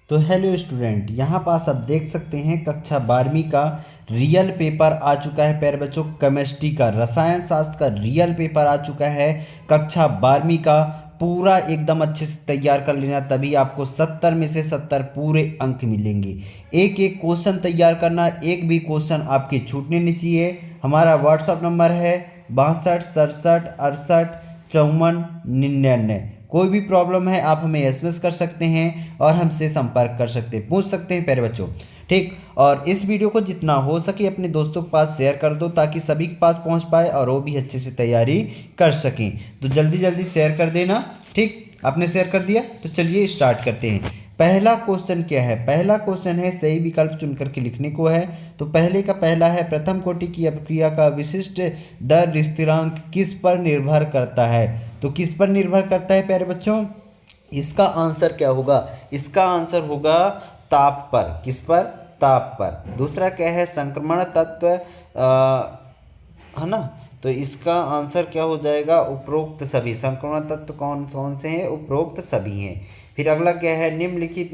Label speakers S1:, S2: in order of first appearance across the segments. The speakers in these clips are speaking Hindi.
S1: तो हेलो स्टूडेंट, यहाँ पास आप देख सकते हैं कक्षा 12वीं का रियल पेपर आ चुका है प्यारे बच्चों। केमिस्ट्री का, रसायन शास्त्र का रियल पेपर आ चुका है कक्षा 12वीं का। पूरा एकदम अच्छे से तैयार कर लेना, तभी आपको 70 में से 70 पूरे अंक मिलेंगे। एक एक क्वेश्चन तैयार करना, एक भी क्वेश्चन आपके छूटने नहीं चाहिए। हमारा व्हाट्सअप नंबर है 62 67 68 54 99। कोई भी प्रॉब्लम है आप हमें एसएमएस कर सकते हैं और हमसे संपर्क कर सकते हैं, पूछ सकते हैं प्यारे बच्चों। ठीक, और इस वीडियो को जितना हो सके अपने दोस्तों के पास शेयर कर दो ताकि सभी के पास पहुंच पाए और वो भी अच्छे से तैयारी कर सकें। तो जल्दी जल्दी शेयर कर देना। ठीक, आपने शेयर कर दिया तो चलिए स्टार्ट करते हैं। पहला क्वेश्चन क्या है? पहला क्वेश्चन है सही विकल्प चुन करके लिखने को है। तो पहले का पहला है, प्रथम कोटि की अपक्रिया का विशिष्ट दर स्थिरांक किस पर निर्भर करता है? तो किस पर निर्भर करता है प्यारे बच्चों? इसका आंसर क्या होगा? इसका आंसर होगा ताप पर। किस पर? ताप पर। दूसरा क्या है? संक्रमण तत्व है ना, तो इसका आंसर क्या हो जाएगा? उपरोक्त सभी। संक्रमण तत्व कौन कौन से हैं? उपरोक्त सभी हैं। फिर अगला क्या है? निम्नलिखित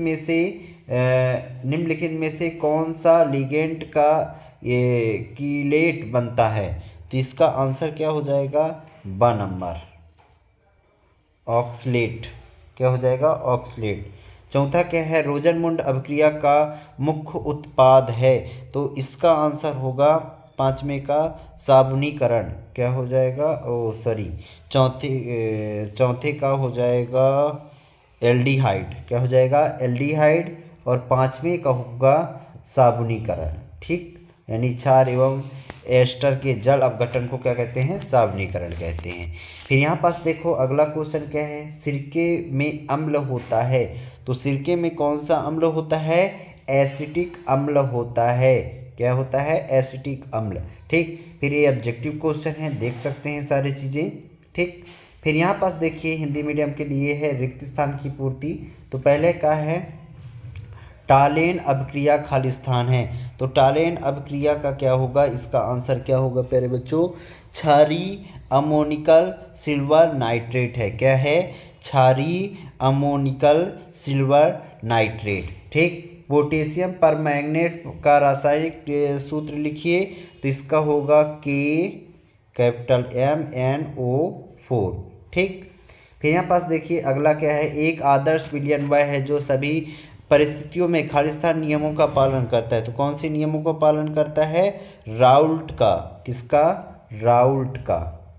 S1: में से कौन सा लिगेंड का ये कीलेट बनता है? तो इसका आंसर क्या हो जाएगा? ब नंबर, ऑक्सलेट। क्या हो जाएगा? ऑक्सलेट। चौथा क्या है? रोजनमुंड अभिक्रिया का मुख्य उत्पाद है। तो इसका आंसर होगा पांचवें का साबुनीकरण। क्या हो जाएगा? ओ सॉरी, चौथे का हो जाएगा एल्डिहाइड। क्या हो जाएगा? एल्डिहाइड। और पांचवें का होगा साबुनीकरण। ठीक, यानी क्षार एवं एस्टर के जल अपघटन को क्या कहते हैं? साबुनीकरण कहते हैं। फिर यहाँ पास देखो अगला क्वेश्चन क्या है? सिरके में अम्ल होता है। तो सिरके में कौन सा अम्ल होता है? एसिटिक अम्ल होता है। क्या होता है? एसिटिक अम्ल। ठीक, फिर ये ऑब्जेक्टिव क्वेश्चन है, देख सकते हैं सारी चीज़ें। ठीक, फिर यहाँ पास देखिए हिंदी मीडियम के लिए है रिक्त स्थान की पूर्ति। तो पहले का है टालेन अभिक्रिया खालिस्तान है। तो टालेन अभिक्रिया का क्या होगा? इसका आंसर क्या होगा प्यारे बच्चों? क्षारीय अमोनिकल सिल्वर नाइट्रेट है। क्या है? क्षारीय अमोनिकल सिल्वर नाइट्रेट। ठीक, पोटेशियम परमैंगनेट का रासायनिक सूत्र लिखिए। तो इसका होगा KMnO4। ठीक, फिर यहाँ पास देखिए अगला क्या है? एक आदर्श विलयन है जो सभी परिस्थितियों में खालिस्तान नियमों का पालन करता है। तो कौन से नियमों का पालन करता है? राउल्ट का। किसका? राउल्ट का।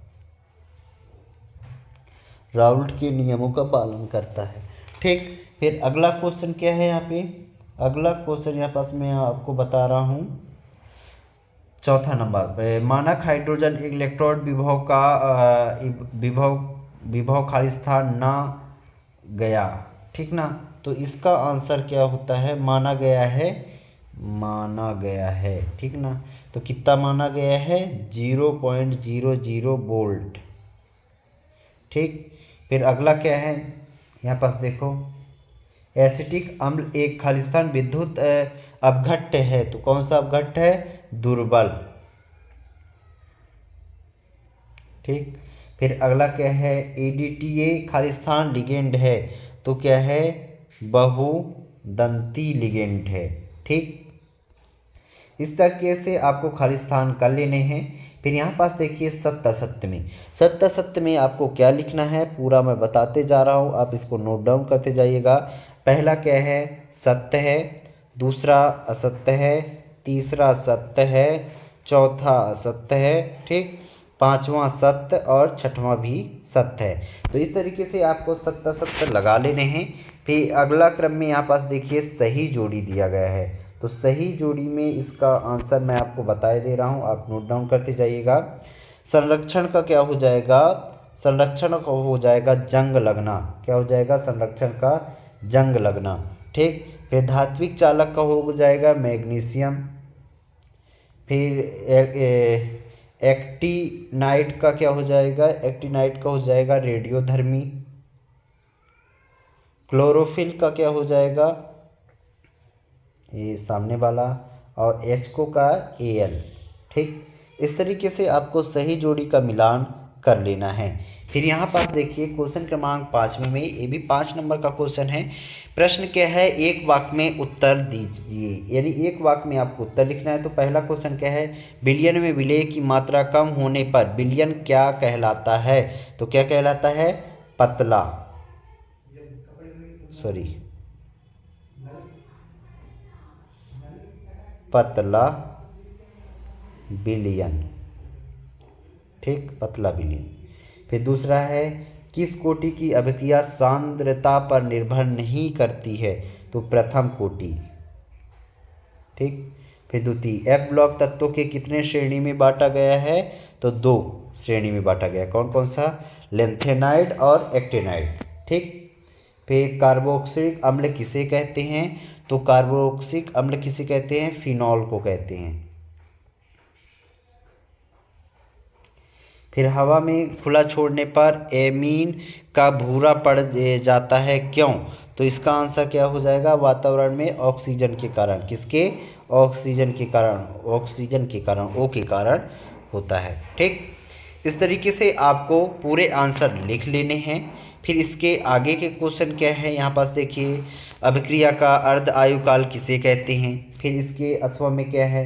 S1: राउल्ट के नियमों का पालन करता है। ठीक, फिर अगला क्वेश्चन क्या है यहाँ पे? अगला क्वेश्चन यहाँ पास मैं आपको बता रहा हूँ चौथा नंबर, मानक हाइड्रोजन इलेक्ट्रोड विभव का विभव विभव खालिस्तान ना गया। ठीक ना, तो इसका आंसर क्या होता है? माना गया है। माना गया है। ठीक ना, तो कितना माना गया है? 0.00 वोल्ट। ठीक, फिर अगला क्या है? यहाँ पास देखो एसिटिक अम्ल एक खालिस्तान विद्युत अपघट्य है। तो कौन सा अपघट्य है? दुर्बल। ठीक, फिर अगला क्या है? ADTA खालिस्तान लिगेंड है। तो क्या है? बहुदंती लिगेंड है। ठीक, इस तरीके से आपको खालिस्तान कर लेने हैं। फिर यहाँ पास देखिए सत्य असत्य में। सत्य असत्य में आपको क्या लिखना है पूरा मैं बताते जा रहा हूँ, आप इसको नोट डाउन करते जाइएगा। पहला क्या है? सत्य है। दूसरा असत्य है। तीसरा सत्य है। चौथा असत्य है। ठीक, पांचवा सत्य और छठवां भी सत्य है। तो इस तरीके से आपको सत्य असत्य लगा लेने हैं। फिर अगला क्रम में यहाँ पास देखिए सही जोड़ी दिया गया है। तो सही जोड़ी में इसका आंसर मैं आपको बताए दे रहा हूँ, आप नोट डाउन करते जाइएगा। संरक्षण का क्या हो जाएगा? संरक्षण का हो जाएगा जंग लगना। क्या हो जाएगा? संरक्षण का जंग लगना। ठीक, फिर धात्विक चालक का हो जाएगा मैग्नीशियम। फिर एक्टिनाइट का क्या हो जाएगा? एक्टिनाइट का हो जाएगा रेडियोधर्मी। क्लोरोफिल का क्या हो जाएगा? ये सामने वाला। और HCO का Al। ठीक, इस तरीके से आपको सही जोड़ी का मिलान कर लेना है। फिर यहाँ पास देखिए क्वेश्चन क्रमांक 5 में ये भी 5 नंबर का क्वेश्चन है। प्रश्न क्या है, एक वाक्य में उत्तर दीजिए, यानी एक वाक्य में आपको उत्तर लिखना है। तो पहला क्वेश्चन क्या है, बिलियन में विलय की मात्रा कम होने पर बिलियन क्या कहलाता है? तो क्या कहलाता है? पतला, सॉरी पतला बिलियन, ठीक, पतला बिलियन। फिर दूसरा है, किस कोटि की अभिक्रिया सांद्रता पर निर्भर नहीं करती है? तो प्रथम कोटि, ठीक। फिर द्वितीय, एफ ब्लॉक तत्वों के कितने श्रेणी में बांटा गया है? तो 2 श्रेणी में बांटा गया। कौन कौन सा? लेंथेनाइड और एक्टेनाइड, ठीक। फिर कार्बोक्सिलिक अम्ल किसे कहते हैं? तो कार्बोक्सिलिक अम्ल किसे कहते हैं? फिनॉल को कहते हैं। फिर हवा में खुला छोड़ने पर एमीन का भूरा पड़ जाता है, क्यों? तो इसका आंसर क्या हो जाएगा? वातावरण में ऑक्सीजन के कारण। किसके? ऑक्सीजन के कारण, ऑक्सीजन के कारण, ओ के कारण होता है, ठीक। इस तरीके से आपको पूरे आंसर लिख लेने हैं। फिर इसके आगे के क्वेश्चन क्या है, यहाँ पास देखिए, अभिक्रिया का अर्ध आयुकाल किसे कहते हैं? फिर इसके अथवा में क्या है,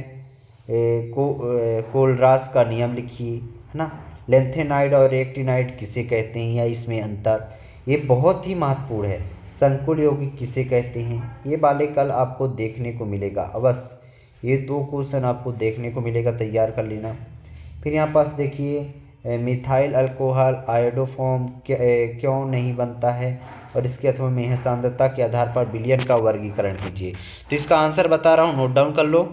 S1: कोलरास का नियम लिखिए, है ना। लेंथेनाइड और एक्टिनाइड किसे कहते हैं या इसमें अंतर, ये बहुत ही महत्वपूर्ण है। संकुल यौगिक किसे कहते हैं? ये वाले कल आपको देखने को मिलेगा अवश्य, ये 2 क्वेश्चन आपको देखने को मिलेगा, तैयार कर लेना। फिर यहाँ पास देखिए, मिथाइल अल्कोहल आयोडोफॉर्म क्यों नहीं बनता है? और इसके अथवा में है, सांद्रता के आधार पर विलयन का वर्गीकरण कीजिए। तो इसका आंसर बता रहा हूँ, नोट डाउन कर लो।